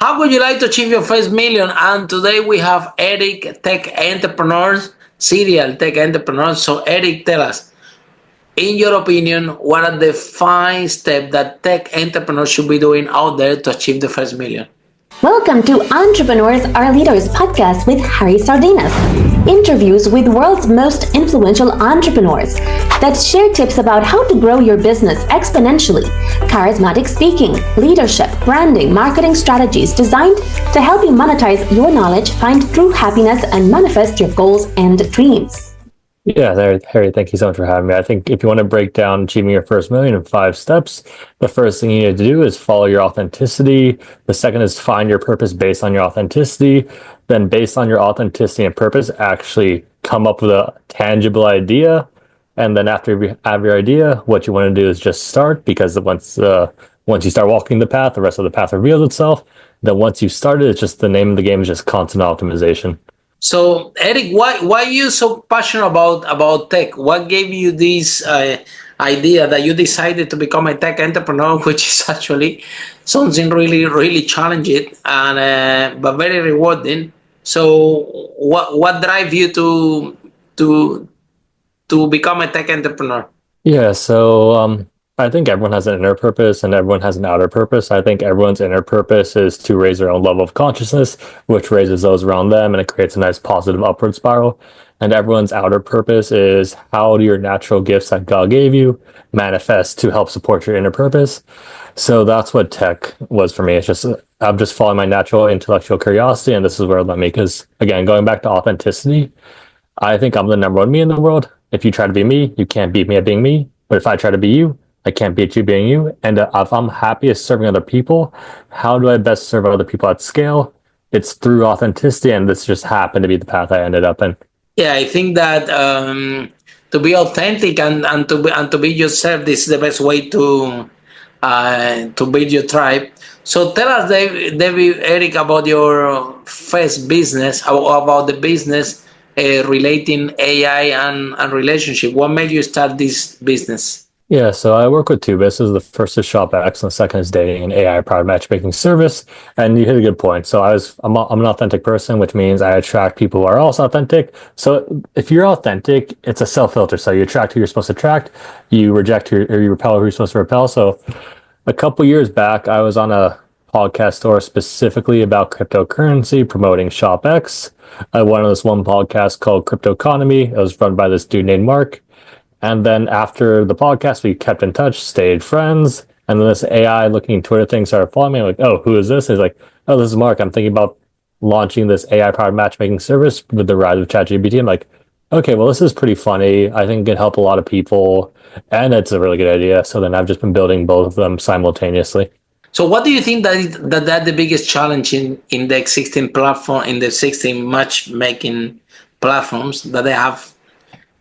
How would you like to achieve your first million? And today we have Eric, tech entrepreneurs, serial tech entrepreneurs. So Eric, tell us, in your opinion, what are the 5 steps that tech entrepreneurs should be doing out there to achieve the first million? Welcome to Entrepreneurs Are Leaders podcast with Harry Sardinas. Interviews with world's most influential entrepreneurs that share tips about how to grow your business exponentially. Charismatic speaking, leadership, branding, marketing strategies designed to help you monetize your knowledge, find true happiness, and manifest your goals and dreams. Yeah, Harry, thank you so much for having me. I think if you want to break down achieving your first million in 5 steps, the first thing you need to do is follow your authenticity. The second is find your purpose based on your authenticity. Then based on your authenticity and purpose, actually come up with a tangible idea. And then after you have your idea, what you want to do is just start, because once you start walking the path, the rest of the path reveals itself. Then once you started, it's just the name of the game is just constant optimization. So, Eric, why are you so passionate about tech? What gave you this idea that you decided to become a tech entrepreneur, which is actually something really challenging and but very rewarding? So, what drive you to become a tech entrepreneur? Yeah, so I think everyone has an inner purpose and everyone has an outer purpose. I think everyone's inner purpose is to raise their own level of consciousness, which raises those around them, and it creates a nice positive upward spiral. And everyone's outer purpose is, how do your natural gifts that God gave you manifest to help support your inner purpose? So that's what tech was for me. It's just, I'm just following my natural intellectual curiosity, and this is where it led me. Because again, going back to authenticity, I think I'm the number one me in the world. If you try to be me, you can't beat me at being me. But if I try to be you, I can't beat you being you. And if I'm happiest serving other people, how do I best serve other people at scale? It's through authenticity, and this just happened to be the path I ended up in. Yeah, I think that to be authentic and to be yourself, this is the best way to build your tribe. So tell us, David, Eric, about your first business, about the business relating AI and relationship. What made you start this business? Yeah, so I work with 2 businesses. The first is ShopX, and the second is dating, an AI-powered matchmaking service. And you hit a good point. So I'm an authentic person, which means I attract people who are also authentic. So if you're authentic, it's a self-filter. So you attract who you're supposed to attract, you reject or you repel who you're supposed to repel. So a couple years back, I was on a podcast tour specifically about cryptocurrency, promoting ShopX. I went on this one podcast called Crypto Economy. It was run by this dude named Mark. And then after the podcast, we kept in touch, stayed friends. And then this AI looking Twitter thing started following me. I'm like, oh, who is this? He's like, oh, this is Mark. I'm thinking about launching this AI-powered matchmaking service with the rise of ChatGPT. I'm like, okay, well, this is pretty funny. I think it can help a lot of people. And it's a really good idea. So then I've just been building both of them simultaneously. So what do you think that the biggest challenge in the existing platform, in the existing matchmaking platforms that they have?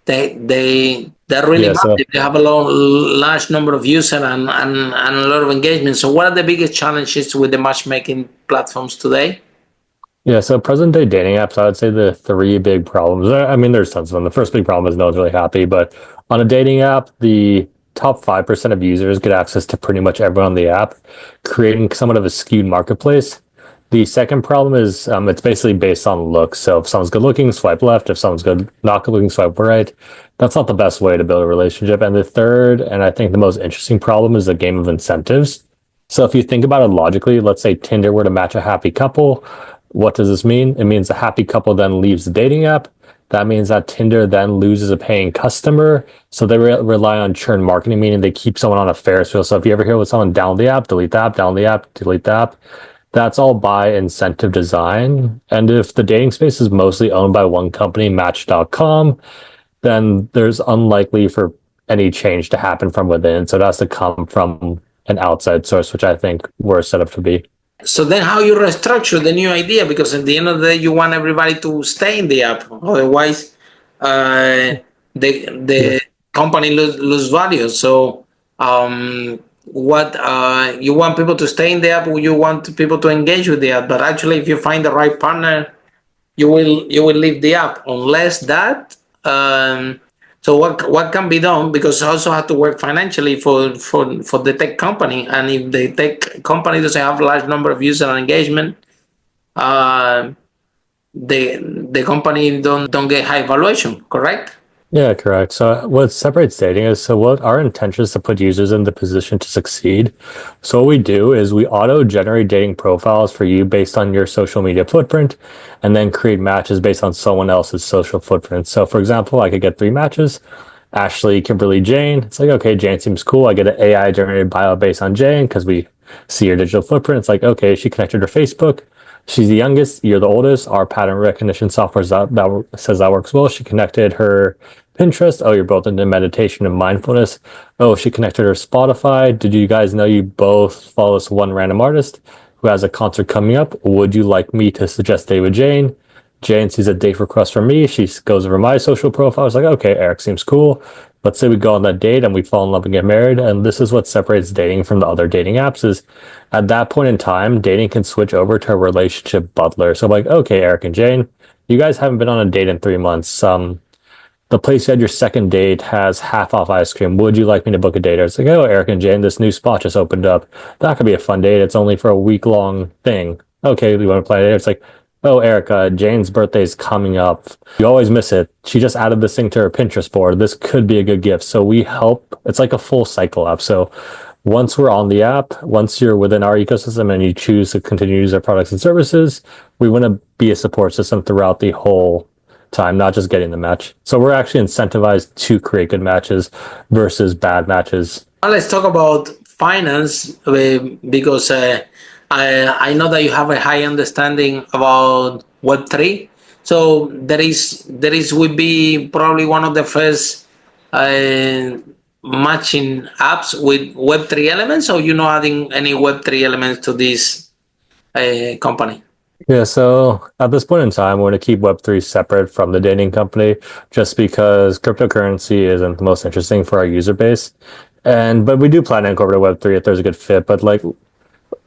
They're really massive. They have a large number of users and a lot of engagement. So what are the biggest challenges with the matchmaking platforms today? Yeah, so present day dating apps, I would say the 3 big problems. I mean, there's tons of them. The first big problem is no one's really happy, but on a dating app, the top 5% of users get access to pretty much everyone on the app, creating somewhat of a skewed marketplace. The second problem is it's basically based on looks. So if someone's good looking, swipe left. If someone's not good looking, swipe right. That's not the best way to build a relationship. And the third, and I think the most interesting problem, is the game of incentives. So if you think about it logically, let's say Tinder were to match a happy couple. What does this mean? It means the happy couple then leaves the dating app. That means that Tinder then loses a paying customer. So they rely on churn marketing, meaning they keep someone on a Ferris wheel. So if you ever hear with someone, download the app, delete the app, download the app, delete the app, that's all by incentive design. And if the dating space is mostly owned by one company, Match.com, then there's unlikely for any change to happen from within. So it has to come from an outside source, which I think we're set up to be. So then how you restructure the new idea? Because at the end of the day, you want everybody to stay in the app. Otherwise, the company lose value. So what you want people to stay in the app, or you want people to engage with the app? But actually, if you find the right partner, you will leave the app, unless that So what can be done, because it also have to work financially for the tech company, and if the tech company doesn't have a large number of user engagement, uh, the company don't get high valuation, correct? Yeah, correct. So what separates dating is, so what our intention is to put users in the position to succeed. So what we do is we auto-generate dating profiles for you based on your social media footprint, and then create matches based on someone else's social footprint. So for example, I could get 3 matches. Ashley, Kimberly, Jane. It's like, okay, Jane seems cool. I get an AI generated bio based on Jane because we see her digital footprint. It's like, okay, she connected her Facebook. She's the youngest, you're the oldest. Our pattern recognition software that says that works well. She connected her Pinterest. Oh, you're both into meditation and mindfulness. Oh, she connected her Spotify. Did you guys know you both follow this one random artist who has a concert coming up? Would you like me to suggest Date with Jane? Jane sees a date request from me. She goes over my social profile. It's like, okay, Eric seems cool. Let's say we go on that date and we fall in love and get married. And this is what separates dating from the other dating apps is at that point in time, dating can switch over to a relationship butler. So like, okay, Eric and Jane, you guys haven't been on a date in 3 months. The place you had your second date has half off ice cream. Would you like me to book a date? Or it's like, oh, Eric and Jane, this new spot just opened up. That could be a fun date. It's only for a week long thing. Okay, we want to play a date. It's like, oh, Erica, Jane's birthday's coming up. You always miss it. She just added this thing to her Pinterest board. This could be a good gift. So we help. It's like a full cycle app. So once we're on the app, once you're within our ecosystem and you choose to continue to use our products and services, we want to be a support system throughout the whole time, not just getting the match. So we're actually incentivized to create good matches versus bad matches. Now let's talk about finance, because I know that you have a high understanding about Web3. So there is would be probably one of the first matching apps with Web3 elements, or you not adding any Web3 elements to this company? Yeah, so at this point in time, we're going to keep Web3 separate from the dating company just because cryptocurrency isn't the most interesting for our user base. But we do plan to incorporate Web3 if there's a good fit. But like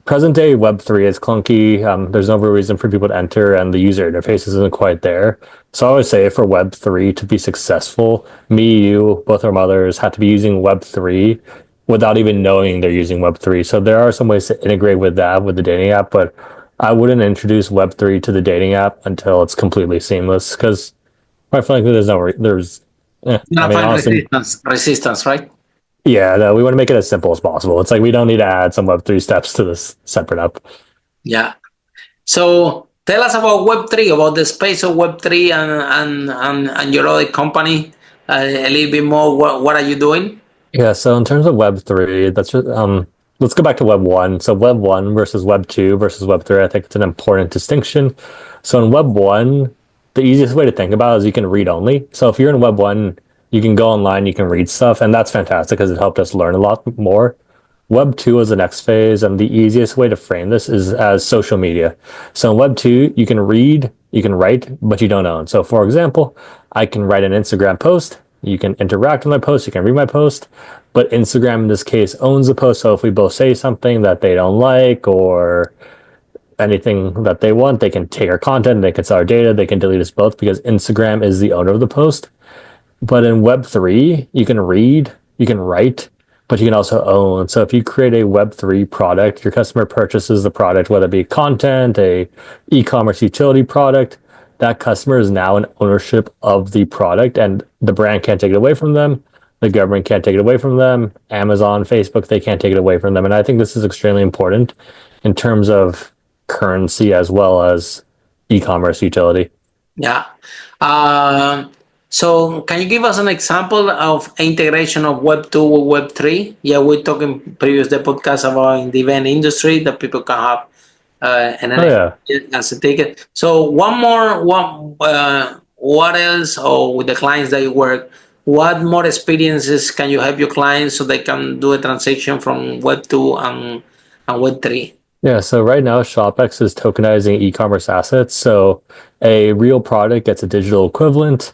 present day Web3 is clunky. There's no real reason for people to enter, and the user interface isn't quite there. So I always say for Web3 to be successful, me, you, both our mothers have to be using Web3 without even knowing they're using Web3. So there are some ways to integrate with that with the dating app, but I wouldn't introduce Web3 to the dating app until it's completely seamless because quite frankly, honestly, Resistance, right? yeah, no, we want to make it as simple as possible. It's like we don't need to add some Web3 steps to this separate app. Yeah. So tell us about Web3, about the space of Web3 and your other company. A little bit more. What are you doing? Yeah, so in terms of Web3, that's just let's go back to Web 1. So Web 1 versus Web 2 versus Web 3, I think it's an important distinction. So in Web 1, the easiest way to think about it is you can read only. So if you're in Web 1, you can go online, you can read stuff, and that's fantastic because it helped us learn a lot more. Web 2 is the next phase, and the easiest way to frame this is as social media. So in Web 2, you can read, you can write, but you don't own. So for example, I can write an Instagram post, you can interact with my post, you can read my post, but Instagram in this case owns the post. So if we both say something that they don't like or anything that they want, they can take our content, they can sell our data, they can delete us both because Instagram is the owner of the post. But in Web3, you can read, you can write, but you can also own. So if you create a Web3 product, your customer purchases the product, whether it be content, a e-commerce utility product, that customer is now in ownership of the product and the brand can't take it away from them. The government can't take it away from them. Amazon, Facebook, they can't take it away from them. And I think this is extremely important in terms of currency as well as e-commerce utility. Yeah. So can you give us an example of integration of Web 2 with Web 3? Yeah, we talked in previous the podcast about in the event industry that people can have an NFT as a ticket. So what else, or with the clients that you work, what more experiences can you help your clients so they can do a transaction from Web 2 and Web 3? Yeah, so right now ShopX is tokenizing e-commerce assets. So a real product gets a digital equivalent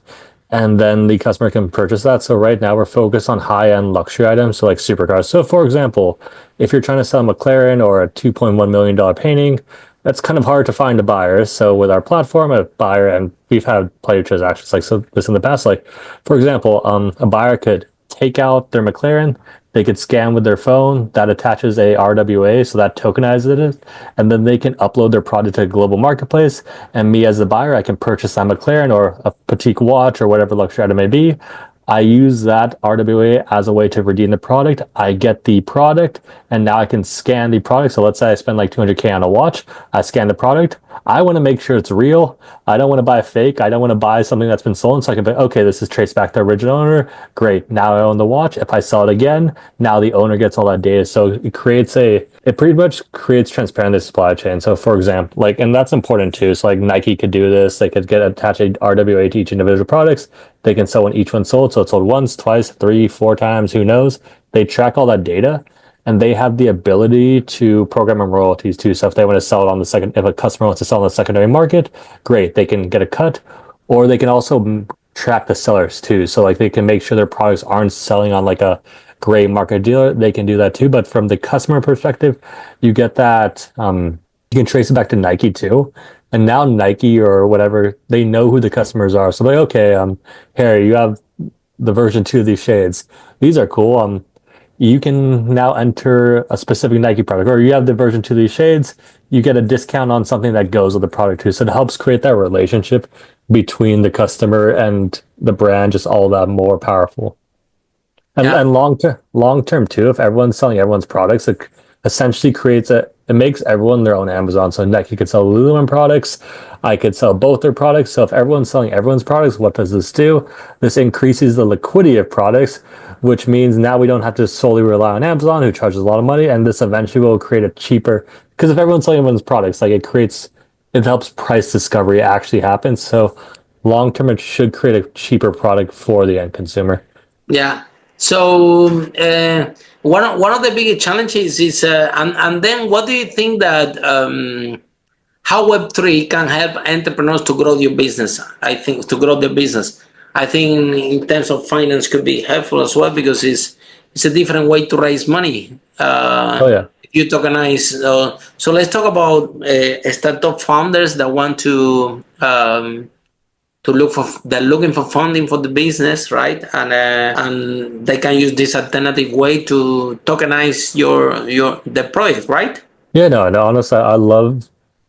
and then the customer can purchase that. So right now we're focused on high-end luxury items, so like supercars. So for example, if you're trying to sell a McLaren or a $2.1 million painting, That's kind of hard to find a buyer. So with our platform, a buyer, and we've had plenty of transactions like so this in the past. Like, for example, a buyer could take out their McLaren, they could scan with their phone, that attaches a RWA, so that tokenizes it, and then they can upload their product to a global marketplace. And me as a buyer, I can purchase that McLaren or a Petite watch or whatever luxury item may be. I use that RWA as a way to redeem the product. I get the product, and now I can scan the product. So let's say I spend like 200K on a watch. I scan the product. I want to make sure it's real. I don't want to buy a fake. I don't want to buy something that's been stolen. So I can be, okay, this is traced back to the original owner. Great. Now I own the watch. If I sell it again, now the owner gets all that data. So it pretty much creates transparency in the supply chain. So for example, like, and that's important too. So like Nike could do this. They could get attached a RWA to each individual products. They can sell when each one sold. So it's sold once, twice, 3, 4 times, who knows? They track all that data, and they have the ability to program in royalties too. So if they want to sell it on the second, if a customer wants to sell on the secondary market, great, they can get a cut, or they can also track the sellers too. So like they can make sure their products aren't selling on like a gray market dealer. They can do that too. But from the customer perspective, you get that, you can trace it back to Nike too. And now Nike or whatever, they know who the customers are. So like, okay, Harry, you have the version 2 of these shades. These are cool. You can now enter a specific Nike product, or you have the version 2 of these shades. You get a discount on something that goes with the product too. So it helps create that relationship between the customer and the brand, just all that more powerful. And, Yeah. and long term too, if everyone's selling everyone's products, it essentially it makes everyone their own Amazon. So Nike could sell Lululemon products. I could sell both their products. So if everyone's selling everyone's products, what does this do? This increases the liquidity of products, which means now we don't have to solely rely on Amazon, who charges a lot of money. And this eventually will create a cheaper, because if everyone's selling everyone's products, like it helps price discovery actually happen. So long term, it should create a cheaper product for the end consumer. Yeah. So one of the biggest challenges is, and then what do you think that how Web3 can help entrepreneurs to grow your business? I think to grow the business. I think in terms of finance could be helpful as well, because it's a different way to raise money. Oh yeah. If you tokenize. So let's talk about startup founders that want they're looking for funding for the business, right? And they can use this alternative way to tokenize the project, right? Yeah, no, honestly,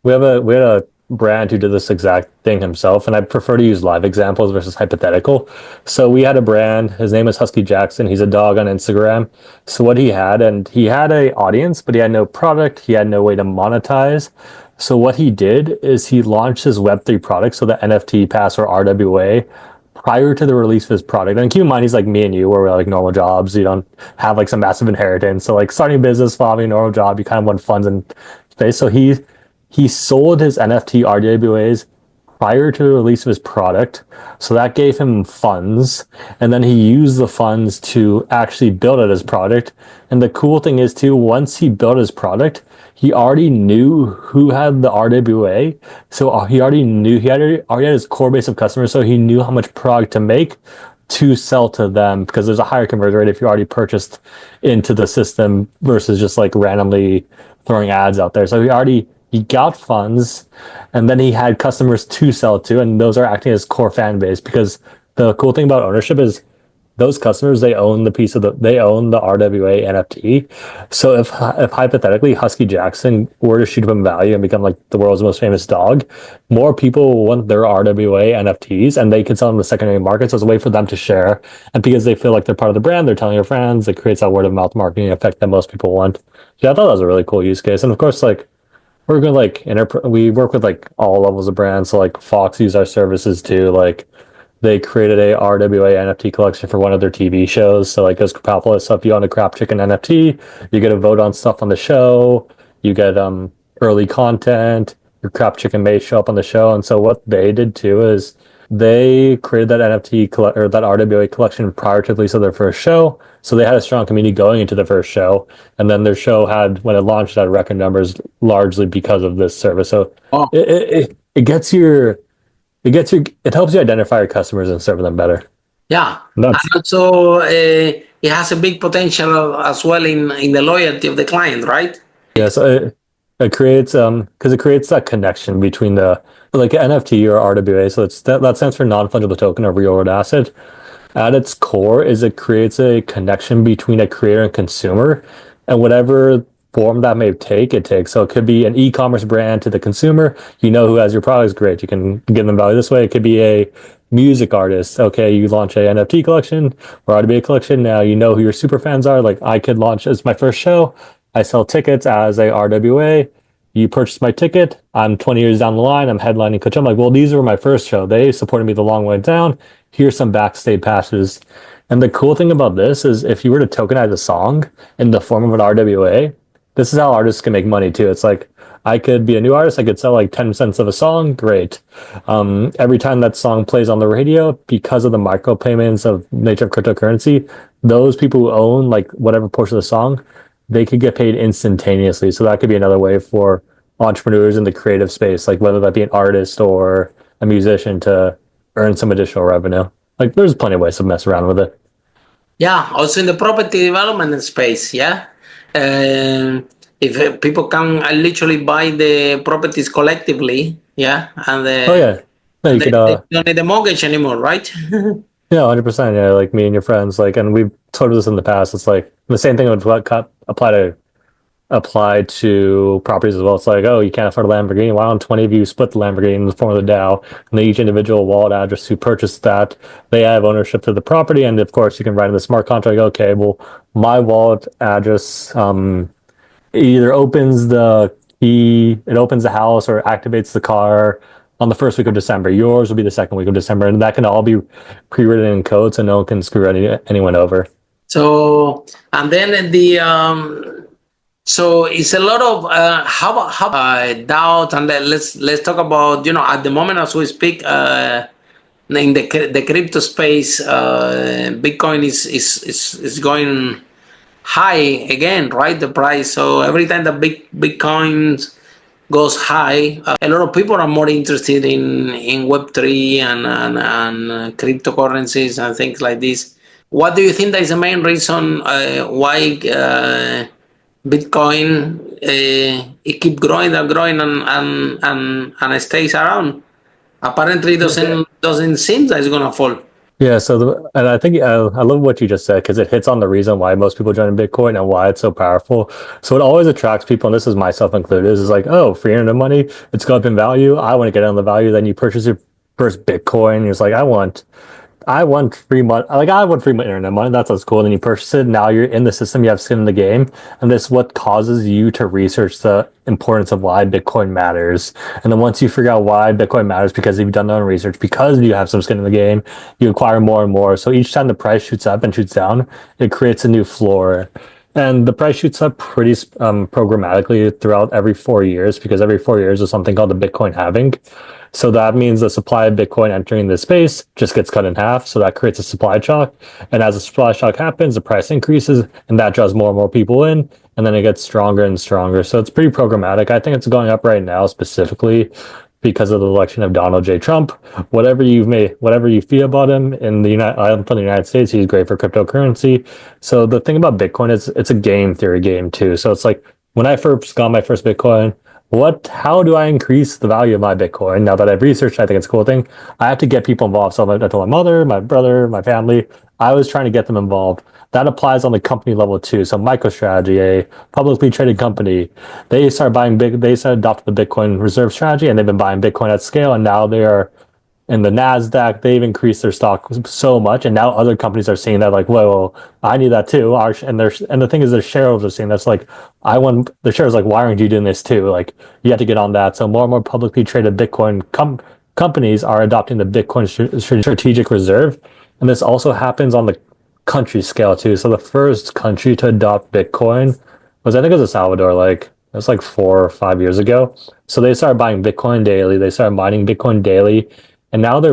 we had a brand who did this exact thing himself, and I prefer to use live examples versus hypothetical. So we had a brand, his name is Husky Jackson, he's a dog on Instagram. So what he had a audience, but he had no product, he had no way to monetize. So what he did is he launched his Web3 product, so the NFT pass or RWA, prior to the release of his product. And keep in mind, he's like me and you, where we're like normal jobs. You don't have like some massive inheritance. So like starting a business, following a normal job, you kind of want funds in space. So he sold his NFT RWAs prior to the release of his product. So that gave him funds. And then he used the funds to actually build out his product. And the cool thing is too, once he built his product, he already knew who had the RWA. So he already had his core base of customers. So he knew how much product to make to sell to them, because there's a higher conversion rate if you already purchased into the system versus just like randomly throwing ads out there. So he got funds, and then he had customers to sell to, and those are acting as core fan base, because the cool thing about ownership is those customers, they own the RWA NFT. So if hypothetically Husky Jackson were to shoot up in value and become like the world's most famous dog, more people want their RWA NFTs, and they can sell them to the secondary market. So it's a way for them to share, and because they feel like they're part of the brand, they're telling their friends. It creates that word of mouth marketing effect that most people want. So I thought that was a really cool use case, and of course, like, we're good, like we work with like all levels of brands. So like Fox use our services too. Like they created a RWA NFT collection for one of their TV shows. So like Ghost So if you own a Crap Chicken NFT, you get a vote on stuff on the show. You get early content. Your Crap Chicken may show up on the show. And so what they did too is they created that or that RWA collection prior to the release of their first show. So they had a strong community going into the first show, and then their show when it launched, had record numbers largely because of this service. So it helps you identify your customers and serve them better. Yeah, and also it has a big potential as well in the loyalty of the client, right? Yeah, so It creates because it creates that connection between the like NFT or RWA. So it's that stands for non-fungible token or real world asset. At its core is it creates a connection between a creator and consumer, and whatever form that may take, it takes. So it could be an e-commerce brand to the consumer. You know who has your products, great. You can give them value this way. It could be a music artist. Okay, you launch a NFT collection or RWA collection. Now you know who your super fans are. Like I could launch as my first show. I sell tickets as a RWA. You purchase my ticket. I'm 20 years down the line. I'm headlining Coachella. I'm like, well, these were my first show. They supported me the long way down. Here's some backstage passes. And the cool thing about this is if you were to tokenize a song in the form of an RWA, this is how artists can make money too. It's like I could be a new artist. I could sell like 10 cents of a song. Great. Every time that song plays on the radio, because of the micropayments of nature of cryptocurrency, those people who own like whatever portion of the song, they could get paid instantaneously. So that could be another way for entrepreneurs in the creative space, like whether that be an artist or a musician, to earn some additional revenue. Like there's plenty of ways to mess around with it. Yeah, also in the property development space, yeah. If people can literally buy the properties collectively, yeah, and Oh yeah. Yeah, you could they don't need a mortgage anymore, right? yeah, 100%. Yeah, like me and your friends, like, and we've told this in the past. It's like the same thing would apply to properties as well. It's like, oh, you can't afford a Lamborghini. Why don't 20 of you split the Lamborghini in the form of the DAO? And then each individual wallet address who purchased that, they have ownership to the property. And of course, you can write in the smart contract, okay, well, my wallet address either opens the key, it opens the house or activates the car on the first week of December. Yours will be the second week of December. And that can all be pre-written in code so no one can screw anyone over. So, and then so it's a lot of how doubt, and then let's talk about at the moment as we speak in the crypto space, Bitcoin is going high again, right? The price. So every time the Bitcoin goes high, a lot of people are more interested in Web3 and cryptocurrencies and things like this. What do you think that is the main reason why Bitcoin it keep growing and growing and it stays around? Apparently, doesn't seem that it's gonna fall. Yeah, and I think I love what you just said because it hits on the reason why most people join Bitcoin and why it's so powerful. So it always attracts people, and this is myself included, is like, oh, free internet money, it's going up in value. I want to get on the value. Then you purchase your first Bitcoin. And it's like, I want free money. Like I want free internet money. That's what's cool. And then you purchase it. Now you're in the system. You have skin in the game, and this is what causes you to research the importance of why Bitcoin matters. And then once you figure out why Bitcoin matters, because you've done your own research, because you have some skin in the game, you acquire more and more. So each time the price shoots up and shoots down, it creates a new floor. And the price shoots up pretty programmatically throughout every 4 years, because every 4 years is something called the Bitcoin halving. So that means the supply of Bitcoin entering the space just gets cut in half. So that creates a supply shock. And as the supply shock happens, the price increases and that draws more and more people in. And then it gets stronger and stronger. So it's pretty programmatic. I think it's going up right now specifically because of the election of Donald J. Trump. Whatever you feel about him I'm from the United States, he's great for cryptocurrency. So the thing about Bitcoin is it's a game theory game too. So it's like when I first got my first Bitcoin, how do I increase the value of my Bitcoin? Now that I've researched, I think it's a cool thing. I have to get people involved. So I told my mother, my brother, my family, I was trying to get them involved. That applies on the company level too. So MicroStrategy, a publicly traded company, they started adopting the Bitcoin reserve strategy, and they've been buying Bitcoin at scale. And now they are in the NASDAQ, they've increased their stock so much, and now other companies are seeing that, like, whoa, I need that too. And the thing is, their shareholders are seeing that's like, the shares like, why aren't you doing this too? Like, you have to get on that. So more and more publicly traded Bitcoin companies are adopting the Bitcoin strategic reserve, and this also happens on the country scale too. So the first country to adopt Bitcoin was, I think it was El Salvador, like, it was like 4 or 5 years ago. So they started buying Bitcoin daily. They started mining Bitcoin daily. And now the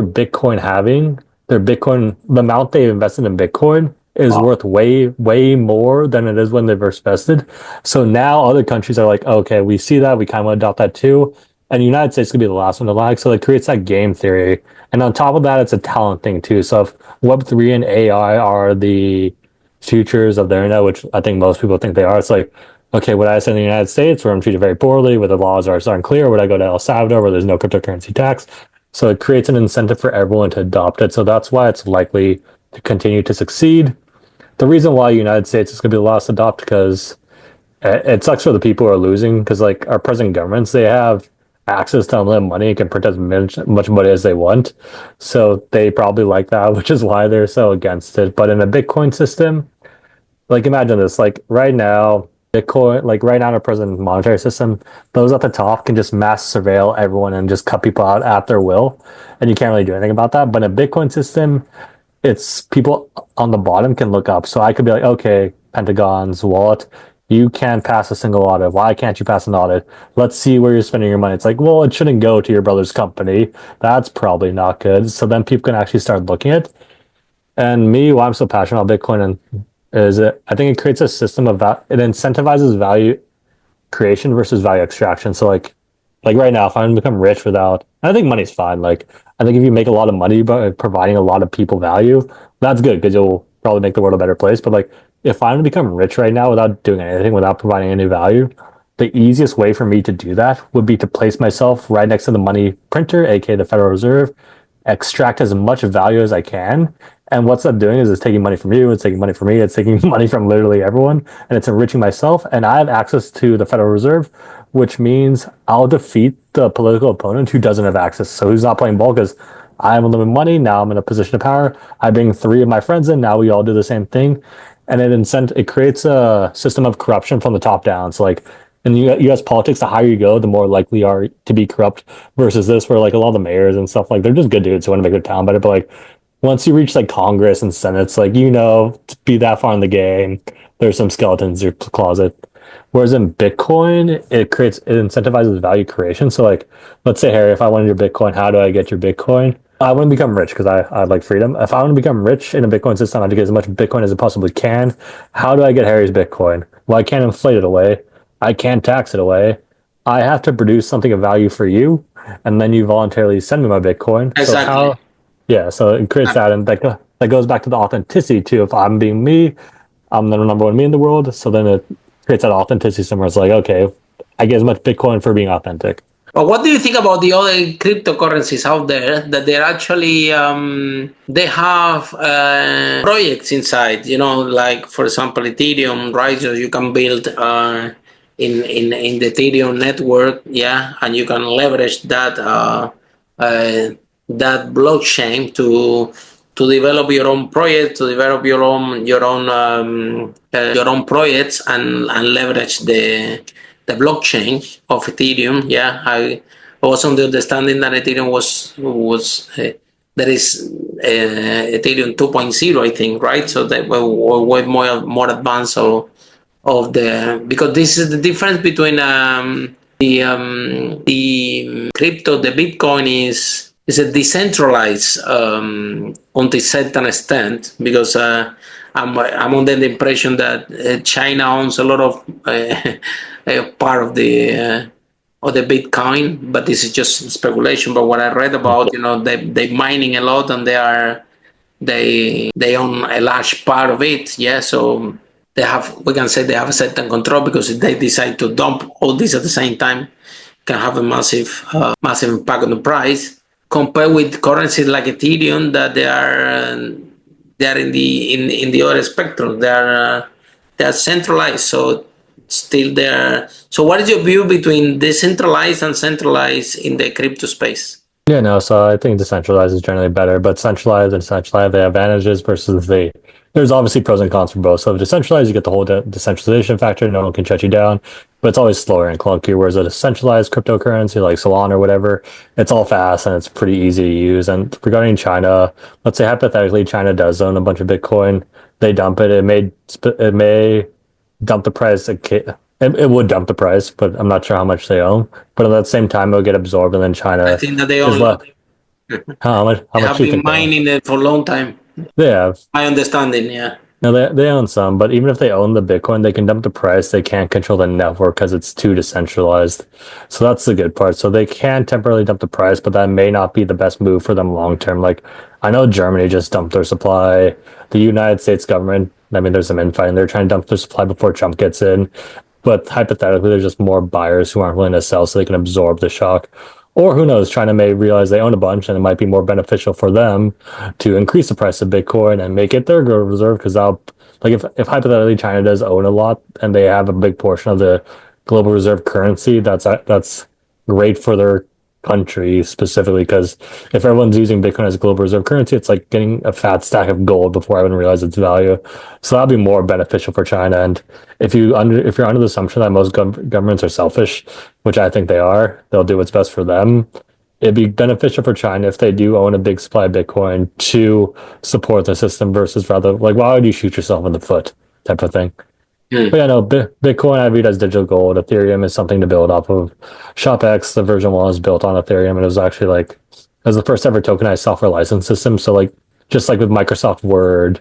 amount they've invested in Bitcoin is worth way, way more than it is when they first invested. So now other countries are like, okay, we see that, we kind of want to adopt that too. And the United States could be the last one to lag. So it creates that game theory. And on top of that, it's a talent thing too. So if Web3 and AI are the futures of the internet, which I think most people think they are, it's like, okay, would I stay in the United States where I'm treated very poorly, where the laws are unclear? Would I go to El Salvador where there's no cryptocurrency tax? So it creates an incentive for everyone to adopt it. So that's why it's likely to continue to succeed. The reason why the United States is going to be the last to adopt, because it sucks for the people who are losing, because like our present governments, they have access to unlimited money and can print as much money as they want. So they probably like that, which is why they're so against it. But in a Bitcoin system, like imagine this, like right now, Bitcoin, like right now in our present monetary system, those at the top can just mass surveil everyone and just cut people out at their will. And you can't really do anything about that. But in a Bitcoin system, it's people on the bottom can look up. So I could be like, okay, Pentagon's wallet, you can't pass a single audit. Why can't you pass an audit? Let's see where you're spending your money. It's like, well, it shouldn't go to your brother's company. That's probably not good. So then people can actually start looking at it. And me, why I'm so passionate about Bitcoin and is it, I think it creates a system of that. It incentivizes value creation versus value extraction. So like right now, if I'm going to become rich without, I think money's fine. Like I think if you make a lot of money by providing a lot of people value, that's good because you'll probably make the world a better place. But like if I'm to become rich right now without doing anything, without providing any value, the easiest way for me to do that would be to place myself right next to the money printer, aka the Federal Reserve, extract as much value as I can. And what's that doing is it's taking money from you, it's taking money from me, it's taking money from literally everyone, and it's enriching myself. And I have access to the Federal Reserve, which means I'll defeat the political opponent who doesn't have access. So who's not playing ball because I have unlimited money. Now I'm in a position of power. I bring 3 of my friends in. Now we all do the same thing. And it creates a system of corruption from the top down. So like in U.S. politics, the higher you go, the more likely you are to be corrupt versus this, where like a lot of the mayors and stuff, like they're just good dudes who want to make their town better. But like once you reach like Congress and Senate, it's like, to be that far in the game, there's some skeletons in your closet. Whereas in Bitcoin, it incentivizes value creation. So like, let's say, Harry, if I wanted your Bitcoin, how do I get your Bitcoin? I want to become rich because I'd like freedom. If I want to become rich in a Bitcoin system, I have to get as much Bitcoin as I possibly can. How do I get Harry's Bitcoin? Well, I can't inflate it away. I can't tax it away. I have to produce something of value for you, and then you voluntarily send me my Bitcoin. Exactly. So it creates that, and that goes back to the authenticity too. If I'm being me, I'm the number one me in the world. So then it creates that authenticity somewhere. It's like, okay, I get as much Bitcoin for being authentic. But what do you think about the other cryptocurrencies out there that they're actually they have projects inside? Like for example, Ethereum, right? So you can build in the Ethereum network, yeah, and you can leverage that blockchain to develop your own project, to develop your own projects and leverage the blockchain of Ethereum. Yeah, I was on the understanding that Ethereum was there is Ethereum 2.0, I think, right? So they were way more advanced of the, because this is the difference between the crypto, the Bitcoin is a decentralized unto a certain extent, because I'm under the impression that China owns a lot of part of the Bitcoin, but this is just speculation. But what I read about, they mining a lot, and they own a large part of it. Yeah, so we can say they have a certain control, because if they decide to dump all this at the same time, can have a massive impact on the price. Compared with currencies like Ethereum, that they are in the other spectrum. They are centralized, so still there. So what is your view between decentralized and centralized in the crypto space? Yeah, no, so I think decentralized is generally better, but centralized and decentralized, they have advantages versus there's obviously pros and cons for both. So decentralized, you get the whole decentralization factor, no one can shut you down, but it's always slower and clunky, whereas a decentralized cryptocurrency like Solana or whatever, it's all fast and it's pretty easy to use. And regarding China, let's say hypothetically China does own a bunch of Bitcoin, they dump it, it may dump the price. It would dump the price, but I'm not sure how much they own. But at the same time, it'll get absorbed, and then China. I think that they own. How much? They have been mining it for a long time. They have. My understanding, yeah. No, they own some, but even if they own the Bitcoin, they can dump the price. They can't control the network because it's too decentralized. So that's the good part. So they can temporarily dump the price, but that may not be the best move for them long term. Like I know Germany just dumped their supply. The United States government, I mean, there's some infighting. They're trying to dump their supply before Trump gets in. but hypothetically, there's just more buyers who aren't willing to sell so they can absorb the shock. Or who knows, China may realize they own a bunch and it might be more beneficial for them to increase the price of Bitcoin and make it their gold reserve. Because like if hypothetically China does own a lot and they have a big portion of the global reserve currency, that's great for their country specifically, because if everyone's using Bitcoin as a global reserve currency, it's like getting a fat stack of gold before everyone realizes its value. So that'll be more beneficial for China. And if you're under the assumption that most governments are selfish, which I think they are, they'll do what's best for them. It'd be beneficial for China if they do own a big supply of Bitcoin to support the system versus rather like, why would you shoot yourself in the foot type of thing. But yeah, no, Bitcoin I read as digital gold. Ethereum is something to build off of. ShopX, the version 1 is built on Ethereum, and it was actually like, it was the first ever tokenized software license system. So like, just like with Microsoft Word,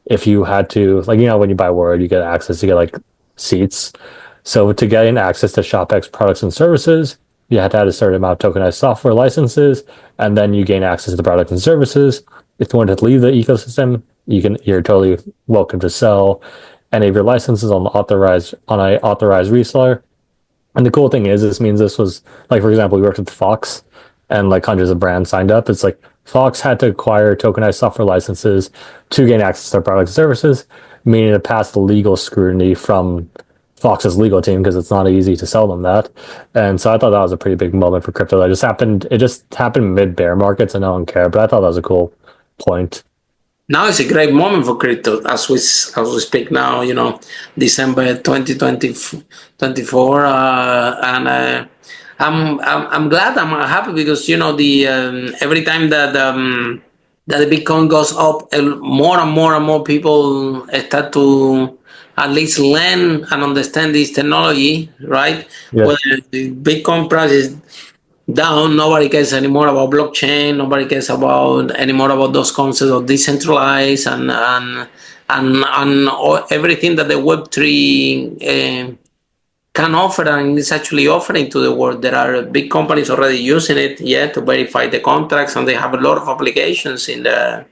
if you had to, like, you know, when you buy Word, you get access, you get like seats. So to gain access to ShopX products and services, you had to have a certain amount of tokenized software licenses, and then you gain access to the products and services. If you wanted to leave the ecosystem, you're totally welcome to sell any of your licenses on a authorized reseller. And the cool thing is, this means this was like, for example, we worked with Fox and like hundreds of brands signed up. It's like Fox had to acquire tokenized software licenses to gain access to their products and services, meaning it passed the legal scrutiny from Fox's legal team because it's not easy to sell them that. And so I thought that was a pretty big moment for crypto. It just happened mid bear markets and no one cared, but I thought that was a cool point. Now it's a great moment for crypto as we speak now, you know, December 2024, and I'm glad, I'm happy because, you know, the every time that the Bitcoin goes up, more and more people start to at least learn and understand this technology, right? Yeah. Whether the Bitcoin price is down, nobody cares anymore about blockchain. Nobody cares anymore about those concepts of decentralized and everything that the Web3 can offer and is actually offering to the world. There are big companies already using it to verify the contracts, and they have a lot of applications in the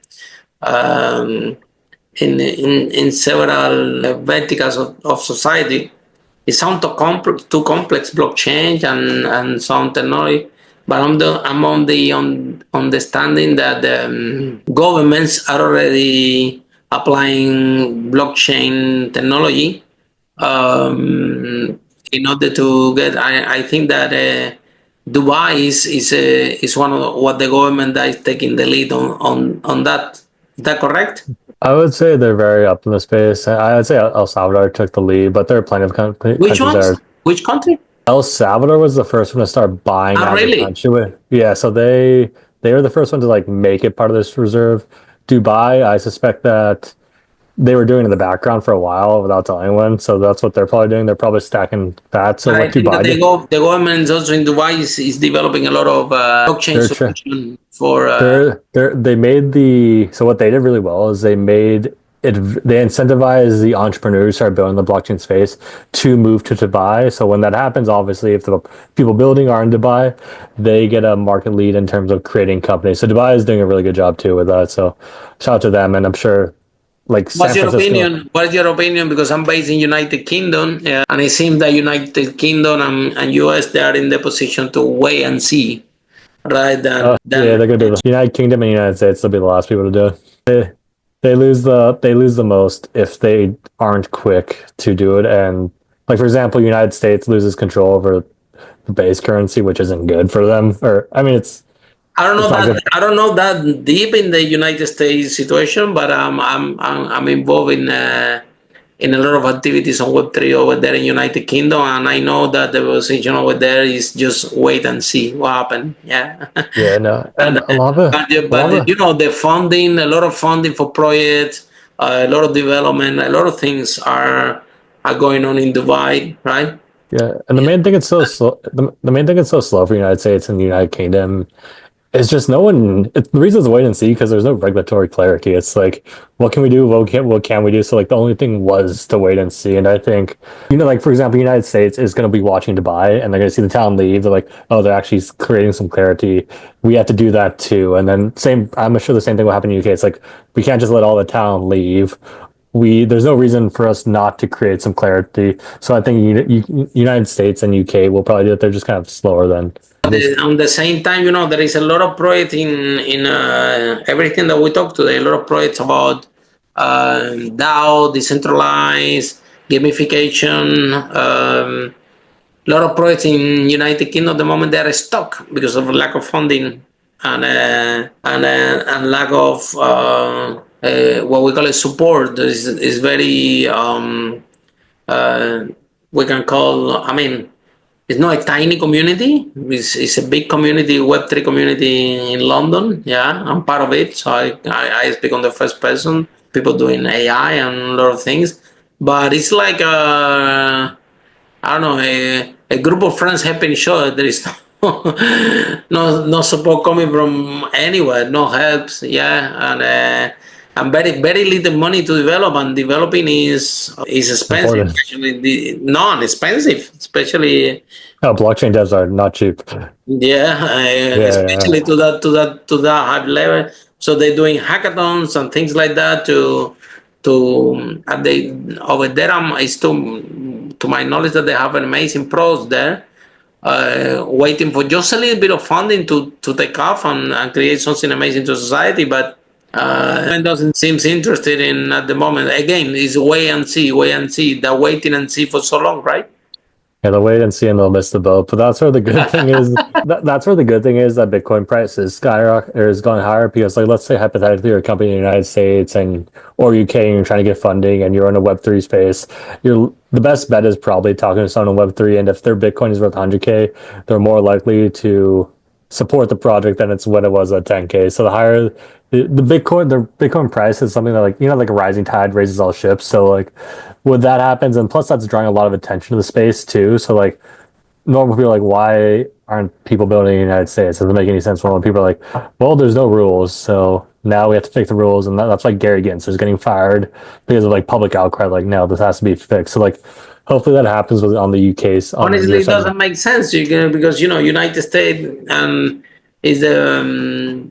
in several verticals of society. It sounds too complex blockchain and some technology, but I'm on the understanding that governments are already applying blockchain technology in order to get. I think that Dubai is one of what the government that is taking the lead on that. Is that correct? I would say they're very up in the space. I would say El Salvador took the lead, but there are plenty of Which countries ones? there. Which country? El Salvador was the first one to start buying out really? the country. Yeah, so they were the first one to like make it part of this reserve. Dubai, I suspect that they were doing it in the background for a while without telling anyone. So that's what they're probably doing. They're probably stacking that. So I what think that Dubai the government also in Dubai is developing a lot of blockchain solution for. they made so what they did really well is they incentivized the entrepreneurs who are building the blockchain space to move to Dubai. So when that happens, obviously, if the people building are in Dubai, they get a market lead in terms of creating companies. So Dubai is doing a really good job too with that. So shout out to them, and I'm sure. Like, what's your opinion? What's your opinion? Because I'm based in United Kingdom, and it seems that United Kingdom and US, they are in the position to wait and see, right? Yeah, they're gonna be the United Kingdom and United States. They'll be the last people to do it. They lose the most if they aren't quick to do it. And like, for example, United States loses control over the base currency, which isn't good for them. Or I mean, I don't know that deep in the United States situation, but I'm involved in a lot of activities on Web3 over there in United Kingdom, and I know that the position over there is just wait and see what happens. Yeah. Yeah, no, and a lot of you know, the funding, a lot of funding for projects, a lot of development, a lot of things are going on in Dubai, right? Yeah, and the main thing it's so slow. The main thing it's so slow for the United States and the United Kingdom. It's just the reason it's wait and see because there's no regulatory clarity. It's like, what can we do? What can we do? So like the only thing was to wait and see. And I think, you know, like for example, United States is going to be watching Dubai and they're going to see the town leave. They're like, oh, they're actually creating some clarity. We have to do that too. And then I'm sure the same thing will happen in the UK. It's like, we can't just let all the town leave there's no reason for us not to create some clarity. So I think United States and UK will probably do it. They're just kind of slower than. On the same time, there is a lot of projects in everything that we talk today. A lot of projects about DAO, decentralized gamification. A lot of projects in United Kingdom at the moment they are stuck because of lack of funding and lack of what we call it support. Is very we can call. I mean, it's not a tiny community. It's a big community, Web3 community in London. Yeah, I'm part of it, so I speak on the first person. People doing AI and a lot of things, but it's like I don't know, a group of friends helping each other. There is no support coming from anywhere, no helps. Yeah, and very little money to develop, and developing is expensive, especially non-expensive, especially. Oh, blockchain devs are not cheap. Especially to that high level. So they're doing hackathons and things like that and they over there. It's to my knowledge that they have an amazing pros there, waiting for just a little bit of funding to take off and create something amazing to society. But it doesn't seem interested in at the moment. Again, it's wait and see. They're waiting and see for so long, right? Yeah, they'll wait and see and they'll miss the boat. But that's where the good thing is. That's where the good thing is that Bitcoin price is skyrocket or is going higher because, like, let's say hypothetically you're a company in the United States or UK and you're trying to get funding and you're in a Web3 space. The best bet is probably talking to someone in Web3, and if their Bitcoin is worth 100K, they're more likely to support the project than it's when it was at 10K. So the higher the Bitcoin price is something that, like, like a rising tide raises all ships. So, like, when that happens, and plus that's drawing a lot of attention to the space too. So, like, normal people are like, why aren't people building in the United States? It doesn't make any sense when people are like, well, there's no rules, so now we have to fix the rules. And that's like Gary Gensler is getting fired because of, like, public outcry. Like, no, this has to be fixed. So, like, hopefully that happens on the UK's. Honestly, it doesn't make sense. Because United States is the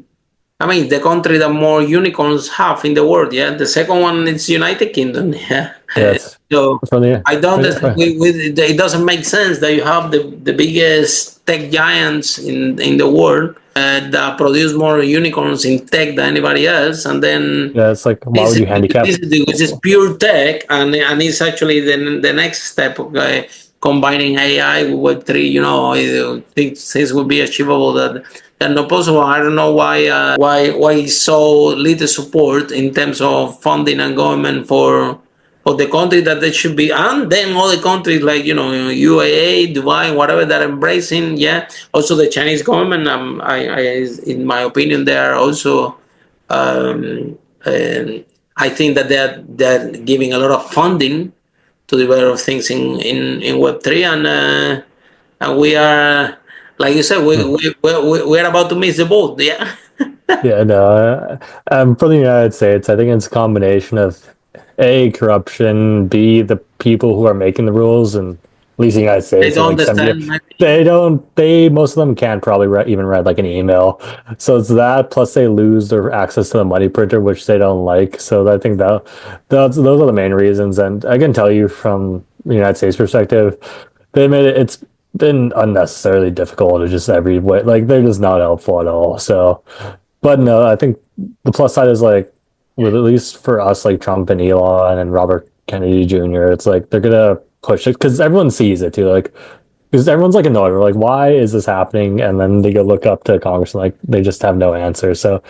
country that more unicorns have in the world. Yeah, the second one is United Kingdom. Yeah. Yes. So I don't. It doesn't make sense that you have the biggest tech giants in the world that produce more unicorns in tech than anybody else, and then it's like, why would you handicap? This is pure tech, and it's actually the next step. Combining AI with Web3, things will be achievable that not possible. I don't know why so little support in terms of funding and government for the country that they should be, and then other countries like UAE, Dubai, whatever they're embracing. Yeah, also the Chinese government. In my opinion, they are also. I think that they're giving a lot of funding to develop things in Web3, and we are, like you said, we're about to miss the boat. Yeah. Yeah, no. For the United States, I think it's a combination of A, corruption, B, the people who are making the rules, and at least the United States. They don't understand. Most of them can't probably even read, like, an email. So it's that, plus they lose their access to the money printer, which they don't like. So I think those are the main reasons. And I can tell you from the United States perspective, it's been unnecessarily difficult to just every way. Like, they're just not helpful at all. So, but no, I think the plus side is, like, with, at least for us, like Trump and Elon and Robert Kennedy Jr., it's like they're gonna push it because everyone sees it too. Like, because everyone's like annoyed. We're like, why is this happening? And then they go look up to Congress and, like, they just have no answer. So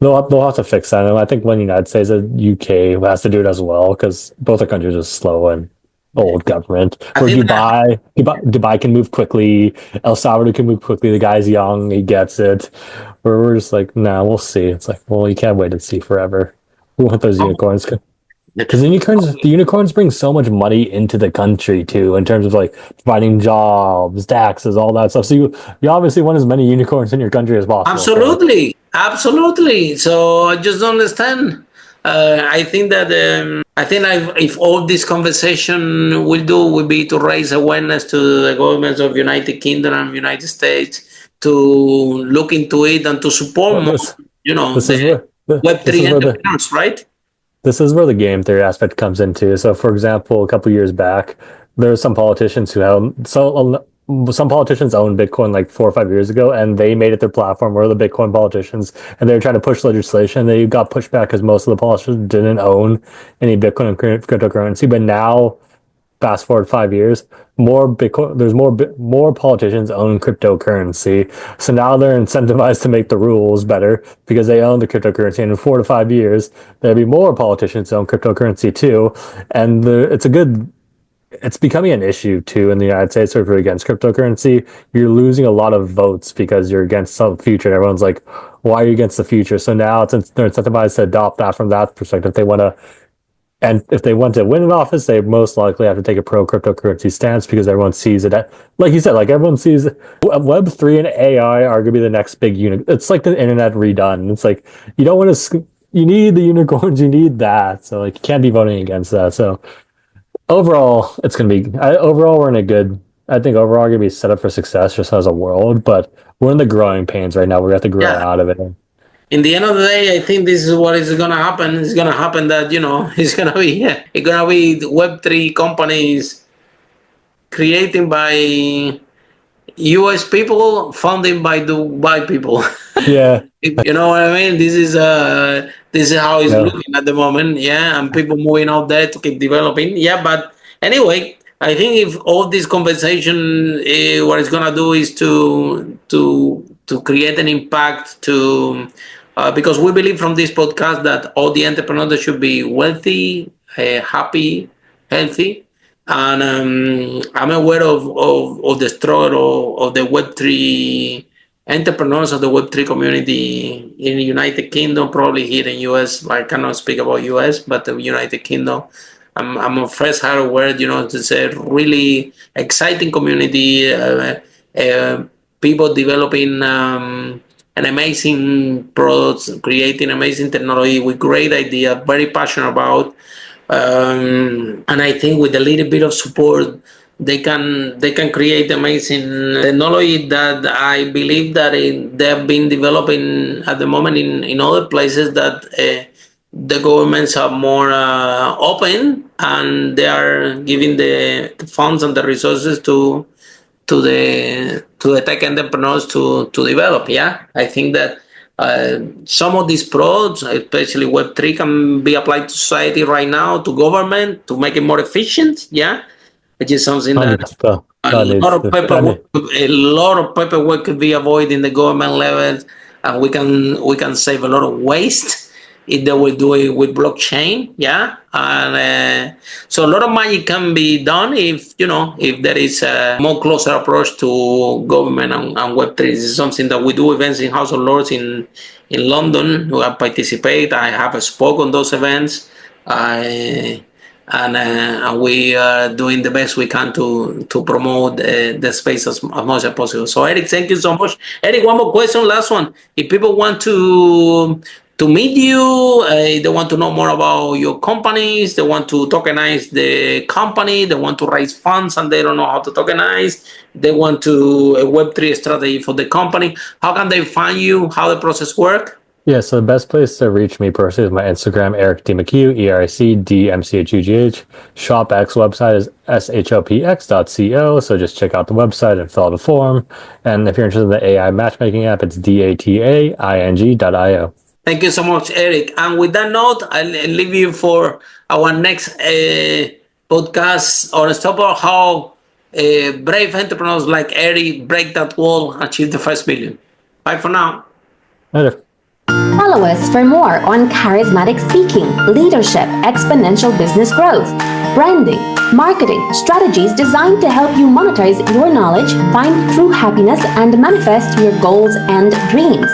they'll have to fix that. And I think when the United States and UK has to do it as well, because both our countries are slow and old government. Where Dubai can move quickly. El Salvador can move quickly. The guy's young. He gets it. Where we're just like, nah, we'll see. It's like, well, you can't wait and see forever. We want those unicorns. Because the unicorns bring so much money into the country too, in terms of, like, providing jobs, taxes, all that stuff. So you obviously want as many unicorns in your country as possible. Absolutely. So I just don't understand. I think that if all this conversation will be to raise awareness to the governments of United Kingdom and United States to look into it and to support more, Web3 entrepreneurs, right? this is where the game theory aspect comes into. So, for example, a couple years back, there were some politicians who held some politicians owned Bitcoin like 4 or 5 years ago, and they made it their platform. Were the Bitcoin politicians, and they were trying to push legislation. They got pushed back because most of the politicians didn't own any Bitcoin and cryptocurrency. But now, fast forward 5 years, there's more politicians own cryptocurrency. So now they're incentivized to make the rules better because they own the cryptocurrency. And in 4 to 5 years, there'll be more politicians own cryptocurrency too. And it's becoming an issue too in the United States. So if you're against cryptocurrency, you're losing a lot of votes because you're against some future. And everyone's like, why are you against the future? So now they're incentivized to adopt that from that perspective. And if they want to win an office, they most likely have to take a pro cryptocurrency stance because everyone sees it. Like you said, like everyone sees Web3 and AI are going to be the next big It's like the internet redone. It's like you don't want to. You need the unicorns. You need that. So like you can't be voting against that. So overall, it's going to be. Overall, we're in a good. I think overall, we're going to be set up for success just as a world. But we're in the growing pains right now. We have to grow out of it. In the end of the day, I think this is what is going to happen. It's going to happen that, it's going to be Web3 companies created by US people, funded by Dubai people. Yeah. You know what I mean? This is how it's looking at the moment. Yeah. And people moving out there to keep developing. Yeah. But anyway, I think if all this conversation, what it's going to do is to create an impact because we believe from this podcast that all the entrepreneurs should be wealthy, happy, healthy. And I'm aware of the struggle of the Web3 entrepreneurs of the Web3 community in the United Kingdom, probably here in US. I cannot speak about US, but the United Kingdom. I'm a first hand aware, it's a really exciting community, people developing an amazing products, creating amazing technology with great idea, very passionate about. And I think with a little bit of support, they can create amazing technology that I believe that they have been developing at the moment in other places that the governments are more open, and they are giving the funds and the resources to the tech entrepreneurs to develop. Yeah, I think that some of these products, especially Web3, can be applied to society right now, to government, to make it more efficient. Yeah, which is something that a lot of paperwork could be avoided in the government levels, and we can save a lot of waste if they will do it with blockchain. Yeah, and so a lot of money can be done if there is a more closer approach to government and Web3. This is something that we do events in House of Lords in London. We have participated. I have spoken on those events. And we are doing the best we can to promote the space as much as possible. So Eric, thank you so much. Eric, one more question, last one. If people want to meet you, they want to know more about your companies, they want to tokenize the company, they want to raise funds and they don't know how to tokenize, they want to a Web3 strategy for the company, how can they find you, how the process work? Yeah, so the best place to reach me personally is my Instagram, Eric D. McHugh, EricDMCHUGH. ShopX website is shopx.co, so just check out the website and fill out a form. And if you're interested in the AI matchmaking app, it's dataing.io. Thank you so much, Eric. And with that note, I'll leave you for our next podcast on how brave entrepreneurs like Eric break that wall and achieve the first million. Bye for now. Later. Follow us for more on charismatic speaking, leadership, exponential business growth, branding, marketing, strategies designed to help you monetize your knowledge, find true happiness, and manifest your goals and dreams.